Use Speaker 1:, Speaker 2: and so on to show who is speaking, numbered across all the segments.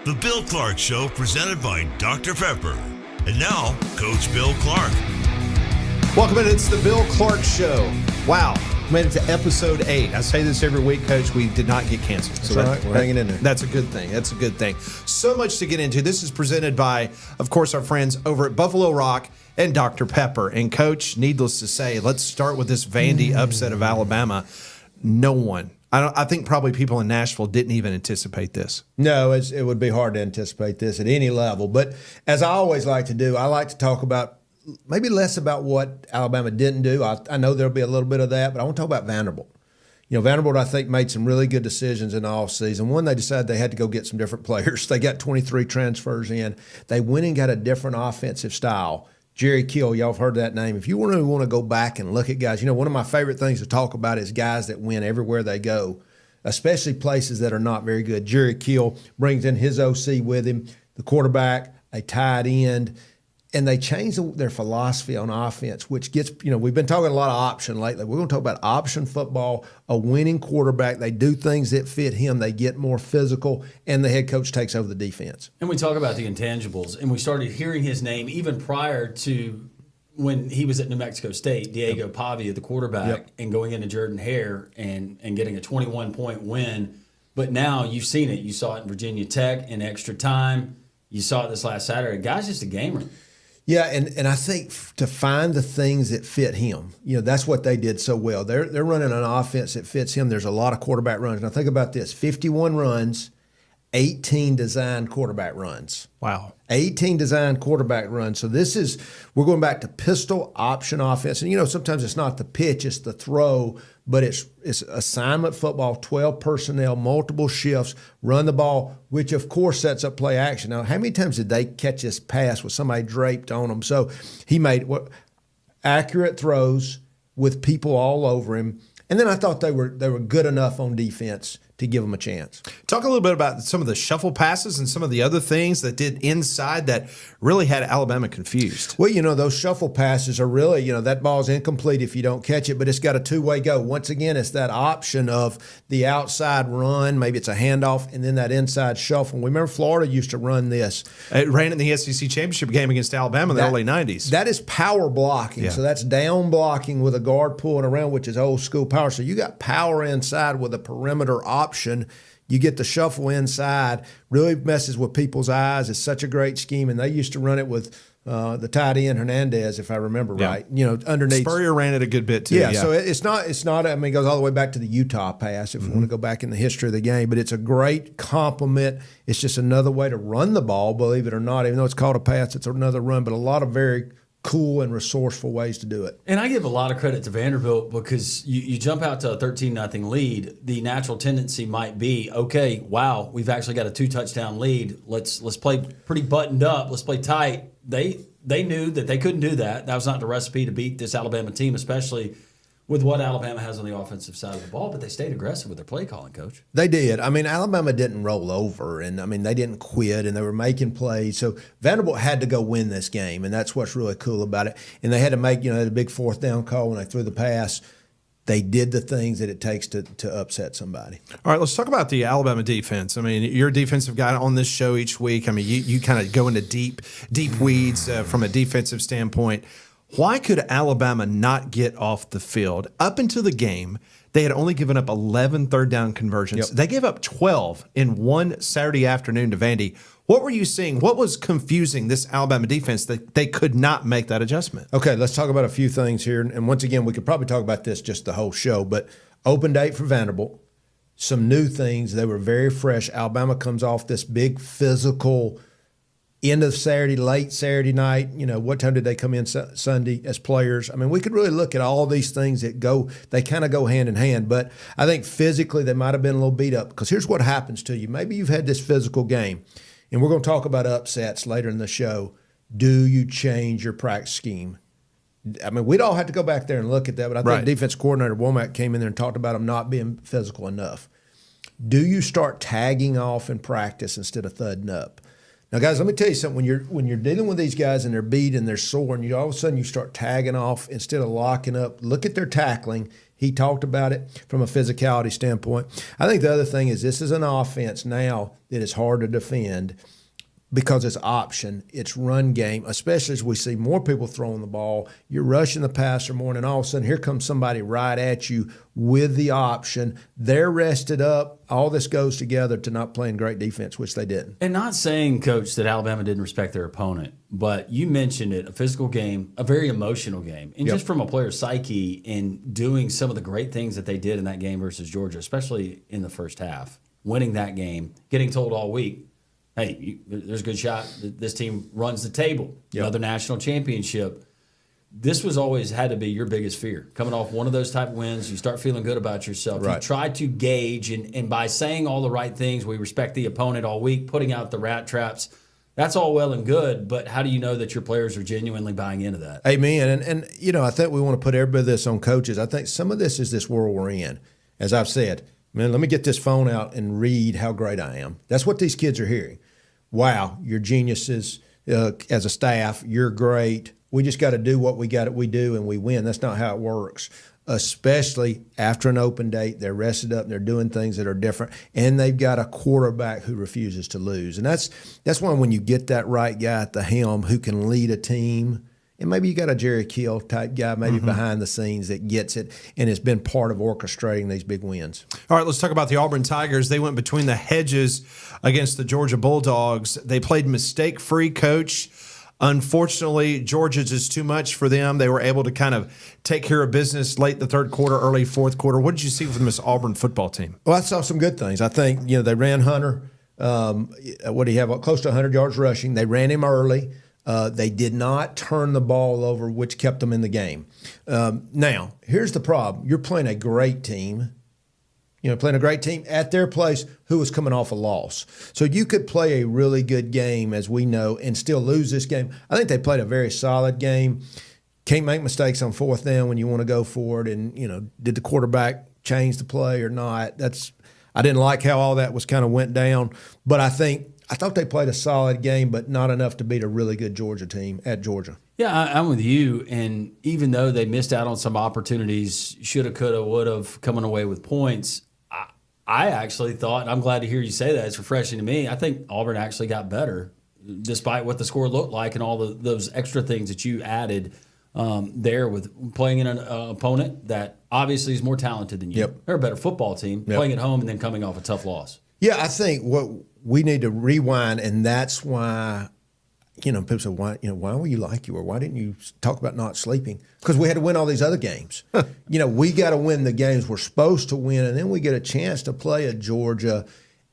Speaker 1: The Bill Clark Show, presented by Dr. Pepper. And now, Coach Bill Clark.
Speaker 2: Welcome in. It's the Bill Clark Show. Wow. Made it to episode 8. I say this every week, Coach. We did not get canceled.
Speaker 3: So that's right. We're hanging in there.
Speaker 2: That's a good thing. That's a good thing. So much to get into. This is presented by, of course, our friends over at Buffalo Rock and Dr. Pepper. And, Coach, needless to say, let's start with this Vandy upset of Alabama. No one. I think probably people in Nashville didn't even anticipate this.
Speaker 3: No, it would be hard to anticipate this at any level. But as I always like to do, I like to talk about maybe less about what Alabama didn't do. I know there'll be a little bit of that, but I want to talk about Vanderbilt. You know, Vanderbilt, I think, made some really good decisions in the offseason. One, they decided they had to go get some different players. They got 23 transfers in. They went and got a different offensive style. Jerry Kill, y'all have heard that name. If you really want to go back and look at guys, you know, one of my favorite things to talk about is guys that win everywhere they go, especially places that are not very good. Jerry Kill brings in his OC with him, the quarterback, a tight end, and they changed their philosophy on offense, which gets, you know, we've been talking a lot of option lately. We're going to talk about option football, a winning quarterback. They do things that fit him. They get more physical, and the head coach takes over the defense.
Speaker 4: And we talk about the intangibles, and we started hearing his name even prior to when he was at New Mexico State, Diego Pavia, the quarterback, and going into Jordan Hare and getting a 21-point win. But now you've seen it. You saw it in Virginia Tech in extra time. You saw it this last Saturday. Guy's just a gamer.
Speaker 3: Yeah, and I think to find the things that fit him, you know, that's what they did so well. They're running an offense that fits him. There's a lot of quarterback runs. Now think about this, 51 runs, 18 designed quarterback runs.
Speaker 2: Wow. 18
Speaker 3: designed quarterback runs. So we're going back to pistol option offense. And, you know, sometimes it's not the pitch, it's the throw, but it's assignment football, 12 personnel, multiple shifts, run the ball, which, of course, sets up play action. Now, how many times did they catch this pass with somebody draped on them? So he made accurate throws with people all over him. And then I thought they were good enough on defense to give them a chance.
Speaker 2: Talk a little bit about some of the shuffle passes and some of the other things that did inside that really had Alabama confused.
Speaker 3: Well, you know, those shuffle passes are really, you know, that ball's incomplete if you don't catch it, but it's got a two-way go. Once again, it's that option of the outside run, maybe it's a handoff, and then that inside shuffle. We remember Florida used to run this.
Speaker 2: It ran in the SEC championship game against Alabama in the early 90s.
Speaker 3: That is power blocking. Yeah. So that's down blocking with a guard pulling around, which is old school power. So you got power inside with a perimeter option. You get the shuffle inside, really messes with people's eyes. It's such a great scheme, and they used to run it with the tight end Hernandez, if I remember right. You know, underneath.
Speaker 2: Spurrier ran it a good bit too.
Speaker 3: Yeah, so it's not. I mean, it goes all the way back to the Utah pass if we want to go back in the history of the game. But it's a great compliment. It's just another way to run the ball, believe it or not. Even though it's called a pass, it's another run. But a lot of very cool and resourceful ways to do it.
Speaker 4: And I give a lot of credit to Vanderbilt because you jump out to a 13-0 lead. The natural tendency might be, okay, wow, we've actually got a 2-touchdown lead. Let's play pretty buttoned up. Let's play tight. They knew that they couldn't do that. That was not the recipe to beat this Alabama team, especially with what Alabama has on the offensive side of the ball, but they stayed aggressive with their play calling, Coach.
Speaker 3: They did. I mean, Alabama didn't roll over, and, I mean, they didn't quit, and they were making plays. So Vanderbilt had to go win this game, and that's what's really cool about it. And they had to make, you know, a big fourth down call when they threw the pass. They did the things that it takes to upset somebody.
Speaker 2: All right, let's talk about the Alabama defense. I mean, you're a defensive guy on this show each week. I mean, you kind of go into deep weeds from a defensive standpoint. Why could Alabama not get off the field? Up until the game, they had only given up 11 third-down conversions. Yep. They gave up 12 in one Saturday afternoon to Vandy. What were you seeing? What was confusing this Alabama defense that they could not make that adjustment?
Speaker 3: Okay, let's talk about a few things here. And once again, we could probably talk about this just the whole show. But open date for Vanderbilt, some new things. They were very fresh. Alabama comes off this big physical end of Saturday, late Saturday night. You know, what time did they come in Sunday as players? I mean, we could really look at all these things that they kind of go hand in hand. But I think physically they might have been a little beat up because here's what happens to you. Maybe you've had this physical game, and we're going to talk about upsets later in the show. Do you change your practice scheme? I mean, we'd all have to go back there and look at that, but I think defense coordinator Womack came in there and talked about them not being physical enough. Do you start tagging off in practice instead of thudding up? Now, guys, let me tell you something. When you're dealing with these guys and they're beat and they're sore, and all of a sudden you start tagging off instead of locking up. Look at their tackling. He talked about it from a physicality standpoint. I think the other thing is this is an offense now that is hard to defend because it's option, it's run game, especially as we see more people throwing the ball. You're rushing the passer more, and all of a sudden here comes somebody right at you with the option. They're rested up. All this goes together to not playing great defense, which they didn't.
Speaker 4: And not saying, Coach, that Alabama didn't respect their opponent, but you mentioned it, a physical game, a very emotional game. And just from a player's psyche and doing some of the great things that they did in that game versus Georgia, especially in the first half, winning that game, getting told all week, hey, there's a good shot that this team runs the table, another national championship. This was always had to be your biggest fear. Coming off one of those type of wins, you start feeling good about yourself. Right. You try to gauge, and by saying all the right things, we respect the opponent all week, putting out the rat traps, that's all well and good, but how do you know that your players are genuinely buying into that?
Speaker 3: Amen. And you know, I think we want to put everybody this on coaches. I think some of this is this world we're in. As I've said, man, let me get this phone out and read how great I am. That's what these kids are hearing. Wow, you're geniuses as a staff. You're great. We just got to do what we do, and we win. That's not how it works, especially after an open date. They're rested up, and they're doing things that are different, and they've got a quarterback who refuses to lose. And that's why when you get that right guy at the helm who can lead a team, and maybe you got a Jerry Kill type guy maybe behind the scenes that gets it and has been part of orchestrating these big wins.
Speaker 2: All right, let's talk about the Auburn Tigers. They went between the hedges against the Georgia Bulldogs. They played mistake-free, Coach. Unfortunately, Georgia's is too much for them. They were able to kind of take care of business late the third quarter, early fourth quarter. What did you see from this Auburn football team?
Speaker 3: Well, I saw some good things. I think, they ran Hunter. What do you have? Close to 100 yards rushing. They ran him early. They did not turn the ball over, which kept them in the game. Now, here's the problem. You're playing a great team. Playing a great team at their place who was coming off a loss. So you could play a really good game, as we know, and still lose this game. I think they played a very solid game. Can't make mistakes on fourth down when you want to go for it. And, did the quarterback change the play or not? I didn't like how all that was kind of went down. But I thought they played a solid game, but not enough to beat a really good Georgia team at Georgia.
Speaker 4: Yeah, I'm with you. And even though they missed out on some opportunities, shoulda, coulda, woulda, coming away with points, I actually thought, and I'm glad to hear you say that, it's refreshing to me, I think Auburn actually got better despite what the score looked like and all those extra things that you added there with playing in an opponent that obviously is more talented than you.
Speaker 3: Yep.
Speaker 4: They're a better football team, playing at home and then coming off a tough loss.
Speaker 3: Yeah, I think what we need to rewind, and that's why, people say, why were you like you, or why didn't you talk about not sleeping? Because we had to win all these other games. We got to win the games we're supposed to win, and then we get a chance to play at Georgia,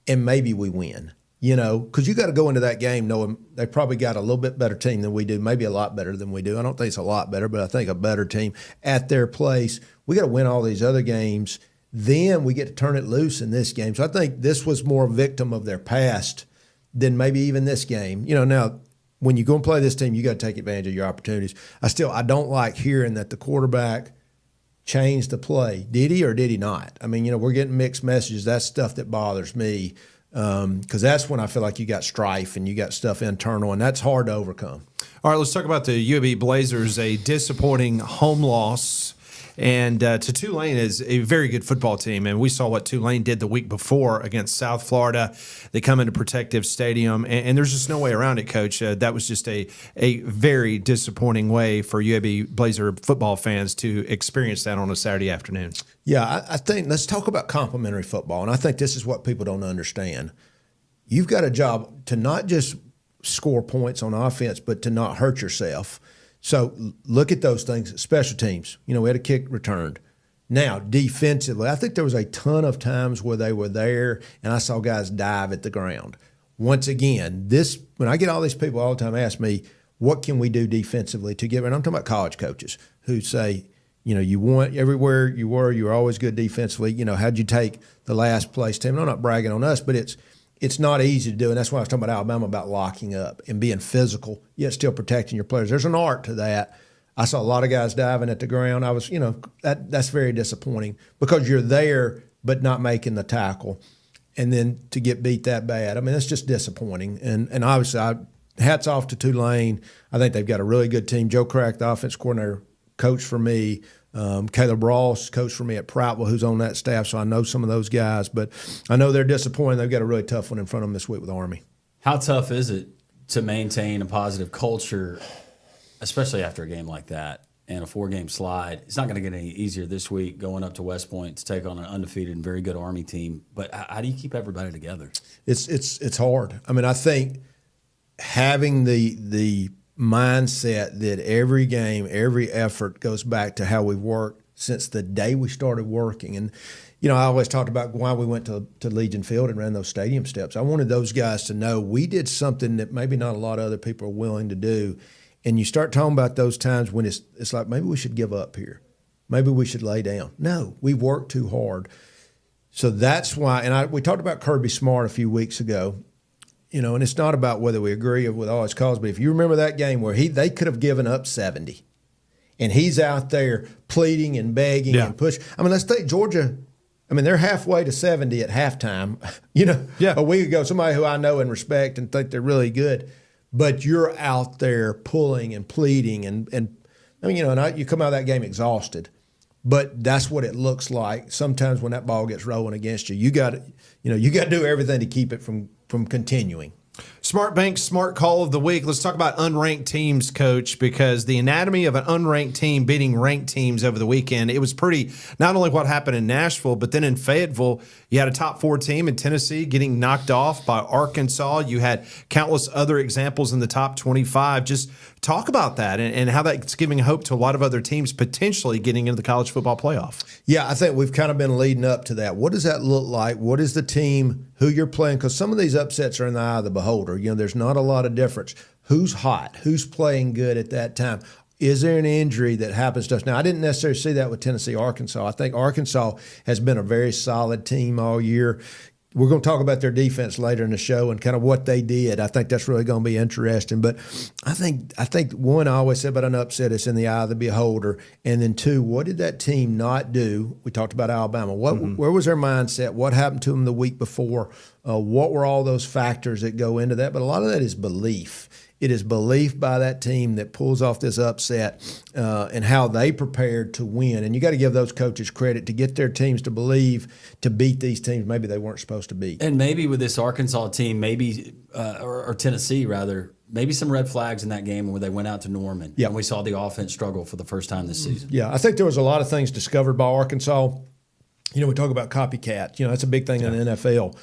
Speaker 3: and maybe we win. Because you got to go into that game knowing they probably got a little bit better team than we do, maybe a lot better than we do. I don't think it's a lot better, but I think a better team at their place. We got to win all these other games. Then we get to turn it loose in this game. So I think this was more a victim of their past than maybe even this game. Now, when you go and play this team, you got to take advantage of your opportunities. I don't like hearing that the quarterback changed the play. Did he or did he not? I mean, we're getting mixed messages. That's stuff that bothers me because that's when I feel like you got strife and you got stuff internal, and that's hard to overcome.
Speaker 2: All right, let's talk about the UAB Blazers, a disappointing home loss. And to Tulane is a very good football team. And we saw what Tulane did the week before against South Florida. They come into Protective Stadium, and there's just no way around it, Coach. That was just a very disappointing way for UAB Blazer football fans to experience that on a Saturday afternoon.
Speaker 3: Yeah, I think let's talk about complimentary football. And I think this is what people don't understand. You've got a job to not just score points on offense, but to not hurt yourself. So look at those things. Special teams, we had a kick returned. Now, defensively, I think there was a ton of times where they were there and I saw guys dive at the ground. Once again, when I get all these people all the time ask me, what can we do defensively to get, and I'm talking about college coaches who say, you want everywhere you were always good defensively. How'd you take the last place team? And I'm not bragging on us, but it's not easy to do, and that's why I was talking about Alabama, about locking up and being physical, yet still protecting your players. There's an art to that. I saw a lot of guys diving at the ground. I was, that's very disappointing because you're there but not making the tackle. and then to get beat that bad. I mean, that's just disappointing. And obviously, hats off to Tulane. I think they've got a really good team. Joe Crack, the offense coordinator, coach for me. Caleb Ross, coach for me at Prattville, who's on that staff, so I know some of those guys. But I know they're disappointed. They've got a really tough one in front of them this week with Army.
Speaker 4: How tough is it to maintain a positive culture, especially after a game like that and a 4-game slide? It's not going to get any easier this week going up to West Point to take on an undefeated and very good Army team. But how do you keep everybody together?
Speaker 3: It's hard. I mean, I think having the mindset that every game, every effort goes back to how we've worked since the day we started working. And, you know, I always talked about why we went to Legion Field and ran those stadium steps. I wanted those guys to know we did something that maybe not a lot of other people are willing to do. And you start talking about those times when it's like, maybe we should give up here. Maybe we should lay down. No, we've worked too hard. So that's why, and we talked about Kirby Smart a few weeks ago. You know, and it's not about whether we agree with all his calls, but if you remember that game where they could have given up 70, and he's out there pleading and begging and pushing. I mean, let's take Georgia. I mean, they're halfway to 70 at halftime. You know, a week ago, somebody who I know and respect and think they're really good, but you're out there pulling and pleading, and I mean, you know, and you come out of that game exhausted. But that's what it looks like sometimes when that ball gets rolling against you. You got to do everything to keep it from continuing.
Speaker 2: Smart Bank's Smart Call of the Week. Let's talk about unranked teams, Coach, because the anatomy of an unranked team beating ranked teams over the weekend, it was pretty, not only what happened in Nashville, but then in Fayetteville, you had a top 4 team in Tennessee getting knocked off by Arkansas. You had countless other examples in the top 25. Just talk about that and how that's giving hope to a lot of other teams potentially getting into the college football playoff.
Speaker 3: Yeah, I think we've kind of been leading up to that. What does that look like? What is the team, who you're playing? Because some of these upsets are in the eye of the beholder. You know, there's not a lot of difference. Who's hot? Who's playing good at that time? Is there an injury that happens to us? Now, I didn't necessarily see that with Tennessee, Arkansas. I think Arkansas has been a very solid team all year. We're going to talk about their defense later in the show and kind of what they did. I think that's really going to be interesting. But I think one, I always said about an upset, it's in the eye of the beholder. And then 2, what did that team not do? We talked about Alabama. Where was their mindset? What happened to them the week before? What were all those factors that go into that? But a lot of that is belief. It is belief by that team that pulls off this upset and how they prepared to win. And you got to give those coaches credit to get their teams to believe to beat these teams maybe they weren't supposed to beat.
Speaker 4: And maybe with this Arkansas team, maybe or Tennessee rather, maybe some red flags in that game where they went out to Norman and we saw the offense struggle for the first time this season.
Speaker 3: Yeah, I think there was a lot of things discovered by Arkansas. You know, we talk about copycats. You know, that's a big thing in the NFL.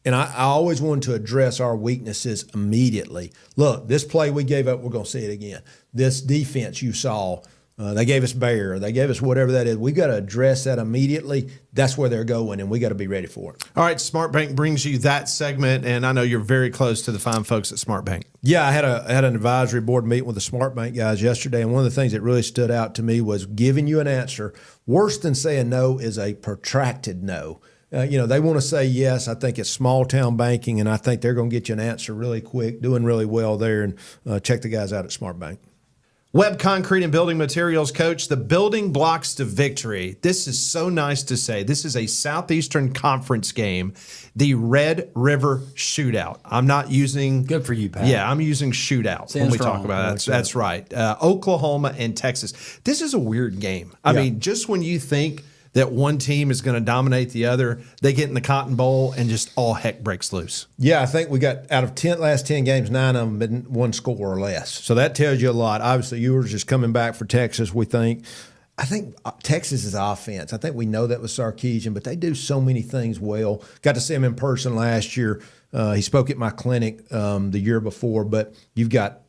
Speaker 3: And I always wanted to address our weaknesses immediately. Look, this play we gave up, we're going to see it again. This defense you saw, they gave us bear, they gave us whatever that is. We've got to address that immediately. That's where they're going, and we got to be ready for it.
Speaker 2: All right, Smart Bank brings you that segment, and I know you're very close to the fine folks at Smart Bank.
Speaker 3: Yeah, I had an advisory board meeting with the Smart Bank guys yesterday, and one of the things that really stood out to me was giving you an answer. Worse than saying no is a protracted no. You know, they want to say yes. I think it's small town banking, and I think they're going to get you an answer really quick, doing really well there. And check the guys out at Smart Bank.
Speaker 2: Webb Concrete and Building Materials, Coach, the building blocks to victory. This is so nice to say. This is a Southeastern Conference game, the Red River Shootout. I'm not using...
Speaker 4: Good for you, Pat.
Speaker 2: Yeah, I'm using shootout when we talk about it. That's right. Oklahoma and Texas. This is a weird game. I mean, just when you think that one team is going to dominate the other, they get in the Cotton Bowl and just all heck breaks loose.
Speaker 3: Yeah, I think we got out of last 10 games, 9 of them been one score or less. So that tells you a lot. Obviously, you were just coming back for Texas, we think. I think Texas is offense. I think we know that with Sarkisian, but they do so many things well. Got to see him in person last year. He spoke at my clinic the year before, but you've got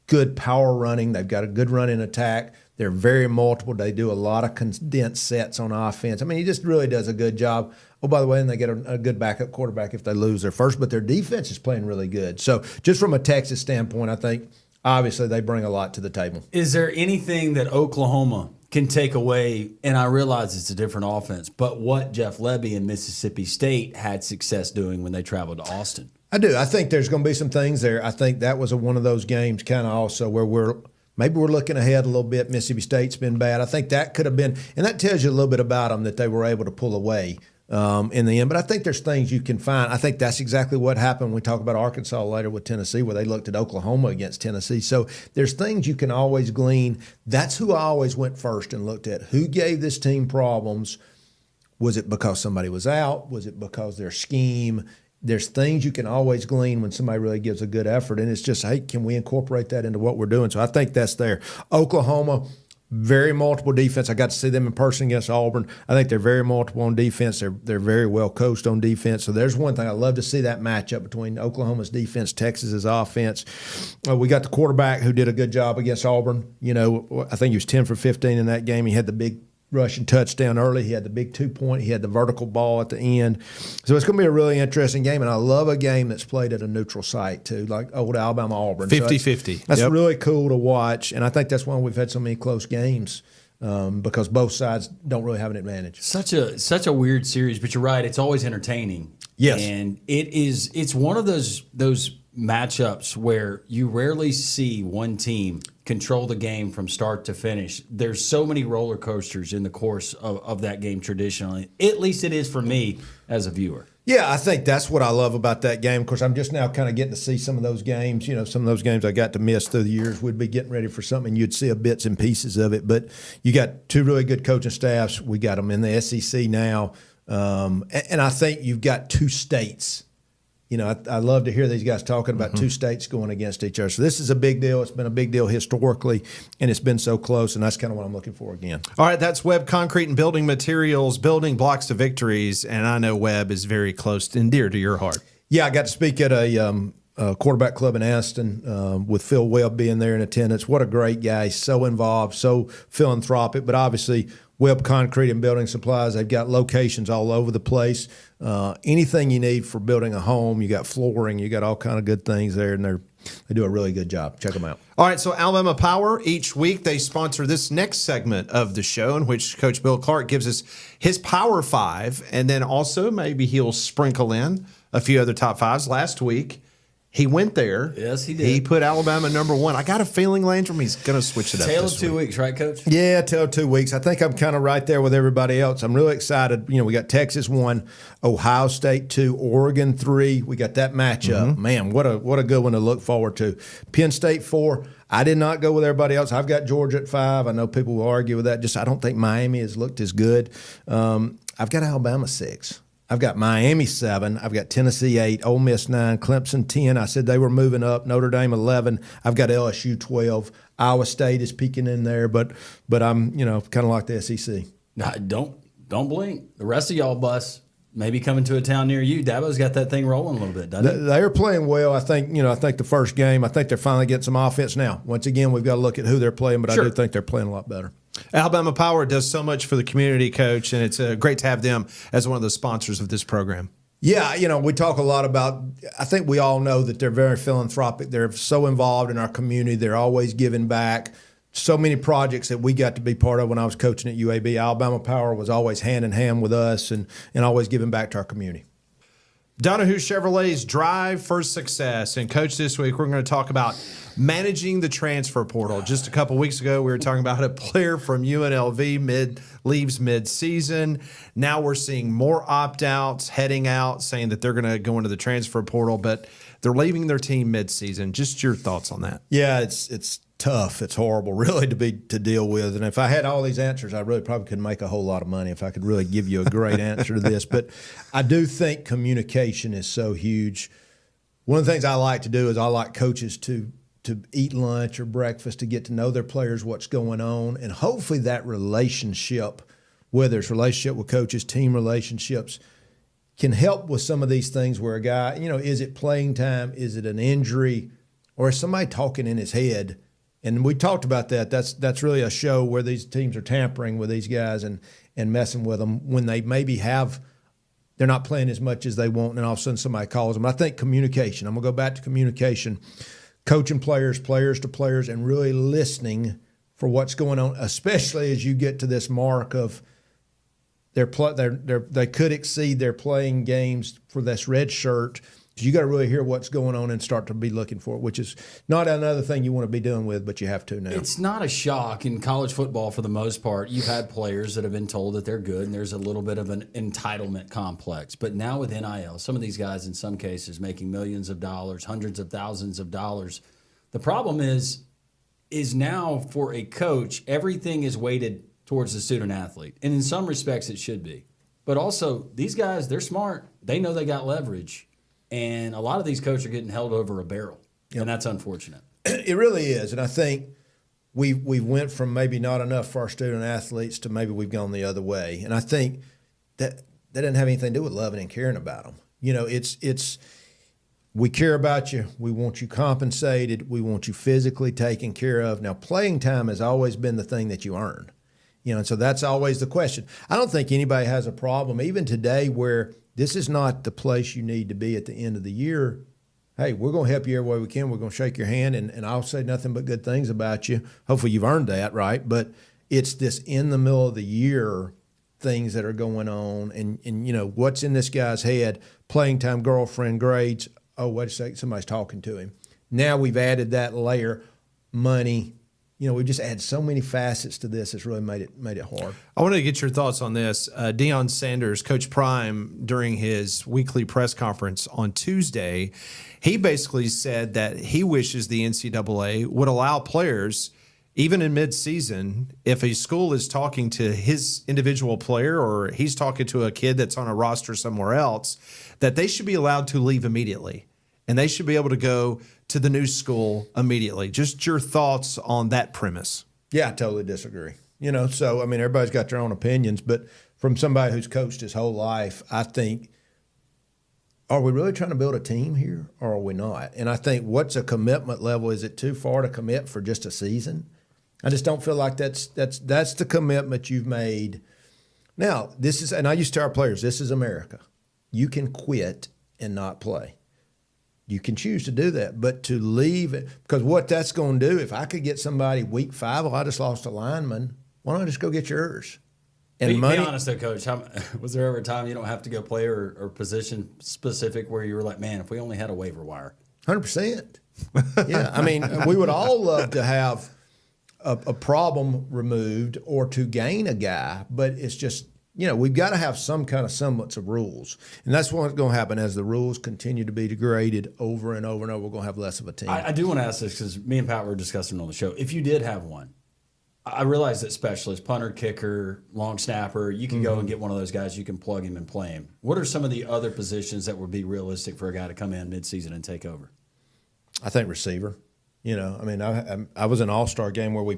Speaker 3: good power running. They've got a good running attack. They're very multiple. They do a lot of condensed sets on offense. I mean, he just really does a good job. Oh, by the way, and they get a good backup quarterback if they lose their first, but their defense is playing really good. So just from a Texas standpoint, I think obviously they bring a lot to the table.
Speaker 4: Is there anything that Oklahoma can take away? And I realize it's a different offense, but what Jeff Lebby and Mississippi State had success doing when they traveled to Austin?
Speaker 3: I do. I think there's going to be some things there. I think that was one of those games kind of also where maybe we're looking ahead a little bit. Mississippi State's been bad. I think that could have been, and that tells you a little bit about them that they were able to pull away in the end. But I think there's things you can find. I think that's exactly what happened when we talk about Arkansas later with Tennessee, where they looked at Oklahoma against Tennessee. So there's things you can always glean. That's who I always went first and looked at. Who gave this team problems? Was it because somebody was out? Was it because their scheme? There's things you can always glean when somebody really gives a good effort. And it's just, hey, can we incorporate that into what we're doing? So I think that's there. Oklahoma, very multiple defense. I got to see them in person against Auburn. I think they're very multiple on defense. They're very well coached on defense. So there's one thing. I love to see that matchup between Oklahoma's defense, Texas's offense. We got the quarterback who did a good job against Auburn. I think he was 10 for 15 in that game. He had the big rushing touchdown early. He had the big 2-point. He had the vertical ball at the end. So it's going to be a really interesting game, and I love a game that's played at a neutral site too, like old Alabama-Auburn.
Speaker 2: 50-50.
Speaker 3: That's really cool to watch, and I think that's why we've had so many close games because both sides don't really have an advantage.
Speaker 4: Such a weird series, but you're right. It's always entertaining.
Speaker 3: Yes,
Speaker 4: and it's one of those matchups where you rarely see one team control the game from start to finish. There's so many roller coasters in the course of that game traditionally. At least it is for me as a viewer.
Speaker 3: Yeah, I think that's what I love about that game. Of course, I'm just now kind of getting to see some of those games. Some of those games I got to miss through the years. We'd be getting ready for something, and you'd see a bits and pieces of it. But you got two really good coaching staffs. We got them in the SEC now. And I think you've got two states. I love to hear these guys talking about two states going against each other. So this is a big deal. It's been a big deal historically, and it's been so close, and that's kind of what I'm looking for again.
Speaker 2: All right, that's Webb Concrete and Building Materials, building blocks to victories, and I know Webb is very close and dear to your heart.
Speaker 3: Yeah, I got to speak at a quarterback club in Aston with Phil Webb being there in attendance. What a great guy. So involved, so philanthropic, but obviously Webb Concrete and Building Supplies, they've got locations all over the place. Anything you need for building a home, you got flooring, you got all kind of good things there, and they do a really good job. Check them out.
Speaker 2: All right, so Alabama Power, each week they sponsor this next segment of the show in which Coach Bill Clark gives us his Power 5, and then also maybe he'll sprinkle in a few other top fives. Last week, he went there.
Speaker 4: Yes, he did.
Speaker 2: He put Alabama number 1. I got a feeling, Landrum, he's going to switch it up.
Speaker 4: Tale of 2 weeks, right, Coach?
Speaker 3: Yeah, tale of 2 weeks. I think I'm kind of right there with everybody else. I'm really excited. We got Texas 1, Ohio State 2, Oregon 3. We got that matchup. Man, what a good one to look forward to. Penn State 4. I did not go with everybody else. I've got Georgia at 5. I know people will argue with that. Just I don't think Miami has looked as good. I've got Alabama 6. I've got Miami 7. I've got Tennessee 8, Ole Miss 9, Clemson 10. I said they were moving up. Notre Dame 11. I've got LSU 12. Iowa State is peeking in there, but I'm kind of like the SEC.
Speaker 4: Nah, don't blink. The rest of y'all bus maybe coming to a town near you. Dabo's got that thing rolling a little bit, doesn't he?
Speaker 3: They are playing well. I think the first game. I think they're finally getting some offense now. Once again, we've got to look at who they're playing, but
Speaker 4: Sure.
Speaker 3: I do think they're playing a lot better.
Speaker 2: Alabama Power does so much for the community, Coach, and it's great to have them as one of the sponsors of this program.
Speaker 3: Yeah, we talk a lot about, I think we all know that they're very philanthropic. They're so involved in our community. They're always giving back. So many projects that we got to be part of when I was coaching at UAB. Alabama Power was always hand in hand with us and always giving back to our community.
Speaker 2: Donahue Chevrolet's Drive for Success. And, Coach, this week we're going to talk about managing the transfer portal. Just a couple weeks ago, we were talking about a player from UNLV leaves mid-season. Now we're seeing more opt-outs heading out, saying that they're going to go into the transfer portal, but they're leaving their team mid-season. Just your thoughts on that.
Speaker 3: Yeah, it's tough. It's horrible, really, to deal with. And if I had all these answers, I really probably could make a whole lot of money if I could really give you a great answer to this. But I do think communication is so huge. One of the things I like to do is I like coaches to eat lunch or breakfast to get to know their players, what's going on, and hopefully that relationship, whether it's relationship with coaches, team relationships, can help with some of these things where a guy, is it playing time? Is it an injury? Or is somebody talking in his head? And we talked about that. That's really a show where these teams are tampering with these guys and messing with them when they maybe they're not playing as much as they want, and all of a sudden somebody calls them. I think communication. I'm going to go back to communication. Coaching players to players, and really listening for what's going on, especially as you get to this mark of they could exceed their playing games for this red shirt. You got to really hear what's going on and start to be looking for it, which is not another thing you want to be doing with, but you have to now.
Speaker 4: It's not a shock in college football for the most part. You've had players that have been told that they're good, and there's a little bit of an entitlement complex. But now with NIL, some of these guys in some cases making millions of dollars, hundreds of thousands of dollars. The problem is now for a coach, everything is weighted towards the student athlete. And in some respects it should be. But also, these guys, they're smart. They know they got leverage. And a lot of these coaches are getting held over a barrel, and that's unfortunate.
Speaker 3: It really is, and I think we went from maybe not enough for our student athletes to maybe we've gone the other way. And I think that doesn't have anything to do with loving and caring about them. It's we care about you. We want you compensated. We want you physically taken care of. Now, playing time has always been the thing that you earn. And so that's always the question. I don't think anybody has a problem, even today, where this is not the place you need to be at the end of the year. Hey, we're going to help you every way we can. We're going to shake your hand, and I'll say nothing but good things about you. Hopefully you've earned that, right? But it's this in the middle of the year things that are going on, and what's in this guy's head, playing time, girlfriend, grades. Oh, wait a second, somebody's talking to him. Now we've added that layer, money. We've just added so many facets to this. It's really made it hard.
Speaker 2: I wanted to get your thoughts on this. Deion Sanders, Coach Prime, during his weekly press conference on Tuesday, he basically said that he wishes the NCAA would allow players, even in midseason, if a school is talking to his individual player or he's talking to a kid that's on a roster somewhere else, that they should be allowed to leave immediately. And they should be able to go to the new school immediately. Just your thoughts on that premise.
Speaker 3: Yeah, I totally disagree. So, everybody's got their own opinions, but from somebody who's coached his whole life, I think, are we really trying to build a team here or are we not? And I think, what's a commitment level? Is it too far to commit for just a season? I just don't feel like that's the commitment you've made. Now, and I used to tell our players, this is America. You can quit and not play. You can choose to do that, but to leave it, because what that's going to do, if I could get somebody week 5, I just lost a lineman, why don't I just go get yours? And
Speaker 4: be honest though, Coach, was there ever a time you don't have to go player or position specific where you were like, man, if we only had a waiver wire?
Speaker 3: 100%. Yeah, we would all love to have a problem removed or to gain a guy, but it's just, we've got to have some kind of semblance of rules. And that's what's going to happen as the rules continue to be degraded over and over and over. We're going to have less of a team.
Speaker 4: I do want to ask this because me and Pat were discussing on the show. If you did have one, I realize that specialist, punter, kicker, long snapper, you can go and get one of those guys. You can plug him and play him. What are some of the other positions that would be realistic for a guy to come in midseason and take over?
Speaker 3: I think receiver. I was in an all-star game where we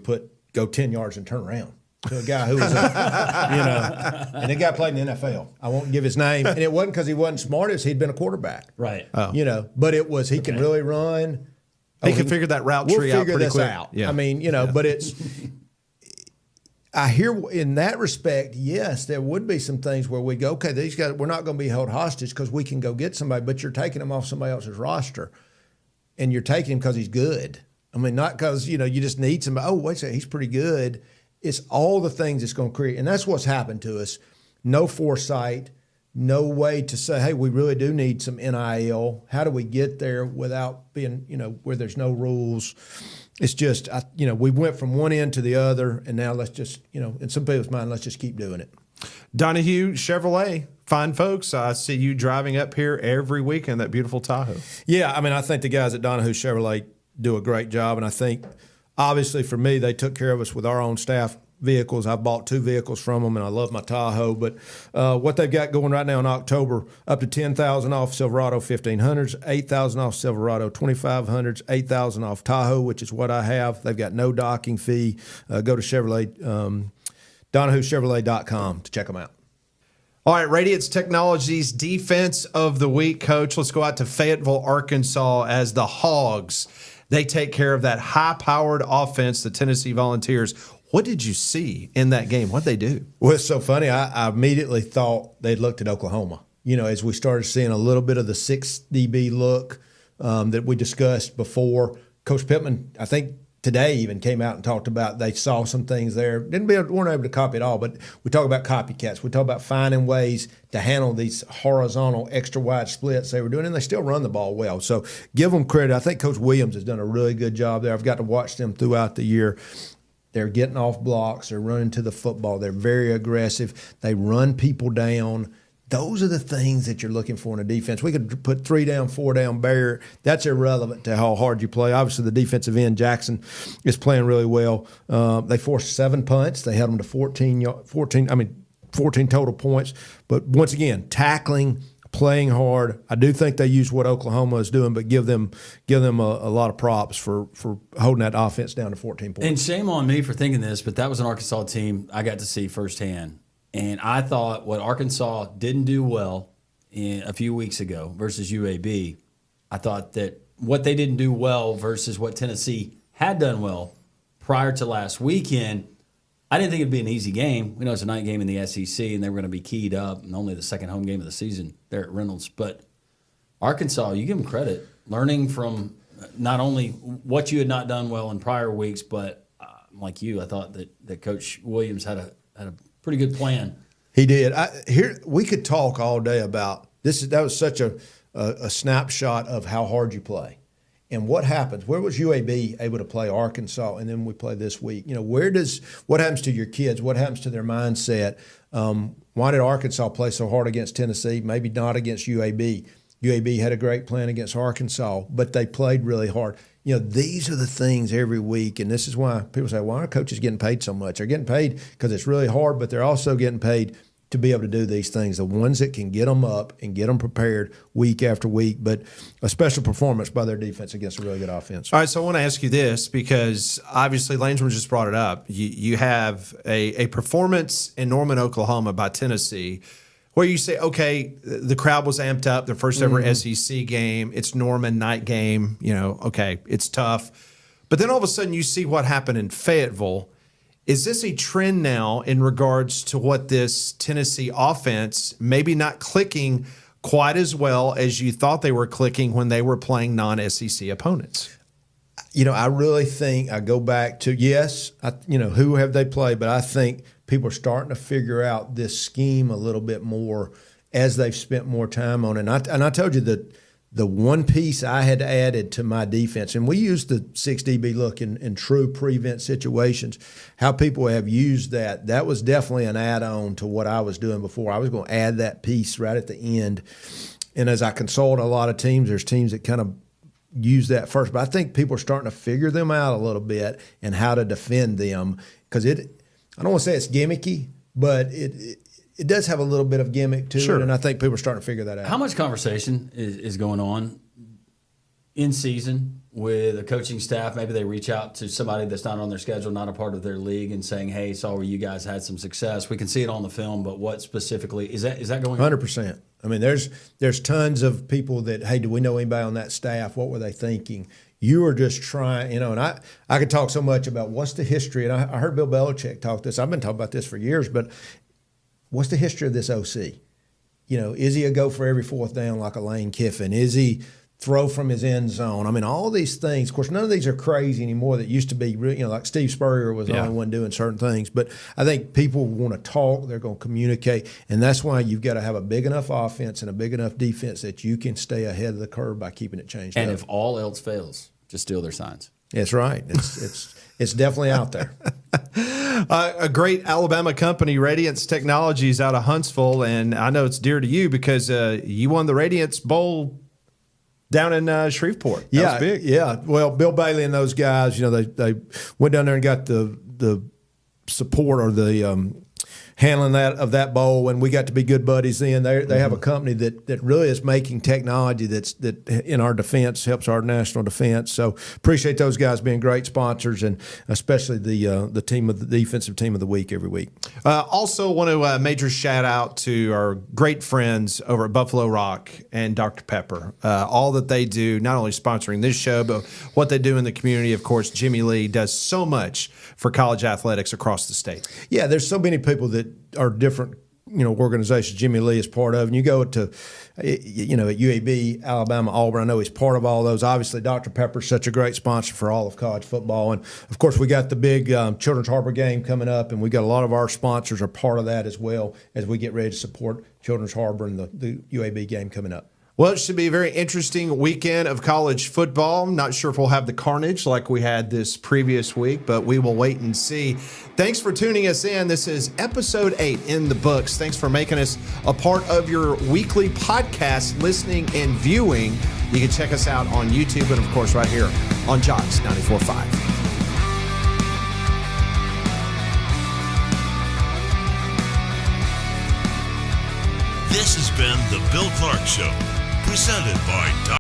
Speaker 3: go 10 yards and turn around to a guy who was, and the guy played in the NFL. I won't give his name. And it wasn't because he wasn't smart, as he'd been a quarterback.
Speaker 4: Right.
Speaker 3: Oh. But it was, he can really run.
Speaker 2: He can figure that route tree out pretty quick. Out.
Speaker 3: Yeah. But I hear in that respect, yes, there would be some things where we go, okay, these guys, we're not going to be held hostage because we can go get somebody, but you're taking them off somebody else's roster. And you're taking him because he's good. Not because, you just need somebody. Oh, wait a second, he's pretty good. It's all the things it's going to create. And that's what's happened to us. No foresight, no way to say, hey, we really do need some NIL. How do we get there without being, where there's no rules? It's just, we went from one end to the other, and now let's just, in some people's mind, let's just keep doing it.
Speaker 2: Donahue Chevrolet, fine folks. I see you driving up here every week in that beautiful Tahoe.
Speaker 3: Yeah, I think the guys at Donahue Chevrolet do a great job, and I think, obviously for me, they took care of us with our own staff vehicles. I've bought 2 vehicles from them, and I love my Tahoe. But what they've got going right now in October, up to $10,000 off Silverado 1500s, $8,000 off Silverado 2500s, $8,000 off Tahoe, which is what I have. They've got no docking fee. Go to Chevrolet, DonahueChevrolet.com to check them out.
Speaker 2: All right, Radiance Technologies Defense of the Week, Coach. Let's go out to Fayetteville, Arkansas, as the Hogs. They take care of that high-powered offense, the Tennessee Volunteers. What did you see in that game? What did they do?
Speaker 3: Well, it's so funny. I immediately thought they'd looked at Oklahoma. As we started seeing a little bit of the 6 DB look that we discussed before. Coach Pittman, I think, today even came out and talked about they saw some things there. Weren't able to copy it all, but we talk about copycats. We talk about finding ways to handle these horizontal extra wide splits they were doing, and they still run the ball well. So give them credit. I think Coach Williams has done a really good job there. I've got to watch them throughout the year. They're getting off blocks. They're running to the football. They're very aggressive. They run people down. Those are the things that you're looking for in a defense. We could put 3 down, 4 down barrier. That's irrelevant to how hard you play. Obviously, the defensive end, Jackson, is playing really well. They forced 7 punts. They held them to 14 total points. But once again, tackling, playing hard. I do think they use what Oklahoma is doing, but give them a lot of props for holding that offense down to 14 points.
Speaker 4: And shame on me for thinking this, but that was an Arkansas team I got to see firsthand. And I thought what Arkansas didn't do well a few weeks ago versus UAB, I thought that what they didn't do well versus what Tennessee had done well prior to last weekend, I didn't think it'd be an easy game. We know it's a night game in the SEC, and they were going to be keyed up, and only the second home game of the season there at Reynolds. But Arkansas, you give them credit, learning from not only what you had not done well in prior weeks, but like you, I thought that Coach Williams had a pretty good plan.
Speaker 3: He did. We could talk all day about this. That was such a snapshot of how hard you play. And what happens? Where was UAB able to play Arkansas, and then we play this week? What happens to your kids? What happens to their mindset? Why did Arkansas play so hard against Tennessee? Maybe not against UAB. UAB had a great plan against Arkansas, but they played really hard. These are the things every week, and this is why people say, why are coaches getting paid so much? They're getting paid because it's really hard, but they're also getting paid to be able to do these things, the ones that can get them up and get them prepared week after week, but a special performance by their defense against a really good offense.
Speaker 2: All right, so I want to ask you this because obviously Landrum just brought it up. You have a performance in Norman, Oklahoma by Tennessee where you say, okay, the crowd was amped up, their first ever SEC game. It's Norman, night game. Okay, it's tough. But then all of a sudden you see what happened in Fayetteville. Is this a trend now in regards to what this Tennessee offense maybe not clicking quite as well as you thought they were clicking when they were playing non-SEC opponents?
Speaker 3: I really think I go back to, yes, who have they played, but I think people are starting to figure out this scheme a little bit more as they've spent more time on it. And I told you that the one piece I had added to my defense, and we used the 6 DB look in true prevent situations, how people have used that was definitely an add-on to what I was doing before. I was going to add that piece right at the end. And as I consult a lot of teams, there's teams that kind of use that first. But I think people are starting to figure them out a little bit and how to defend them because I don't want to say it's gimmicky, but it does have a little bit of gimmick to it, and I think people are starting to figure that out.
Speaker 4: How much conversation is going on in season with a coaching staff? Maybe they reach out to somebody that's not on their schedule, not a part of their league, and saying, hey, saw where you guys had some success. We can see it on the film, but what specifically is that going on?
Speaker 3: 100%. I mean, there's tons of people that, hey, do we know anybody on that staff? What were they thinking? You are just trying, and I could talk so much about what's the history, and I heard Bill Belichick talk this. I've been talking about this for years, but what's the history of this OC? Is he a go for every fourth down like a Lane Kiffin? Is he throw from his end zone? I mean, all these things. Of course, none of these are crazy anymore. That used to be, like Steve Spurrier was the only one doing certain things. But I think people want to talk. They're going to communicate. And that's why you've got to have a big enough offense and a big enough defense that you can stay ahead of the curve by keeping it changed
Speaker 4: And
Speaker 3: up.
Speaker 4: if all else fails, just steal their signs.
Speaker 3: That's right. It's definitely out there.
Speaker 2: A great Alabama company, Radiance Technologies, out of Huntsville, and I know it's dear to you because you won the Radiance Bowl down in Shreveport. That was big.
Speaker 3: Yeah. Well, Bill Bailey and those guys, they went down there and got the support or the handling of that bowl, and we got to be good buddies then. They have a company that really is making technology that in our defense helps our national defense. So appreciate those guys being great sponsors, and especially the defensive team of the week every week.
Speaker 2: Also want to major shout out to our great friends over at Buffalo Rock and Dr. Pepper. All that they do, not only sponsoring this show, but what they do in the community. Of course, Jimmy Lee does so much for college athletics across the state.
Speaker 3: Yeah, there's so many people that are different organizations Jimmy Lee is part of, and you go to, at UAB, Alabama, Auburn, I know he's part of all those. Obviously, Dr. Pepper's such a great sponsor for all of college football. And, of course, we got the big Children's Harbor game coming up, and we got a lot of our sponsors are part of that as well as we get ready to support Children's Harbor and the UAB game coming up.
Speaker 2: Well, it should be a very interesting weekend of college football. Not sure if we'll have the carnage like we had this previous week, but we will wait and see. Thanks for tuning us in. This is episode 8 in the books. Thanks for making us a part of your weekly podcast listening and viewing. You can check us out on YouTube and, of course, right here on Jocks 94.5.
Speaker 1: This has been The Bill Clark Show, presented by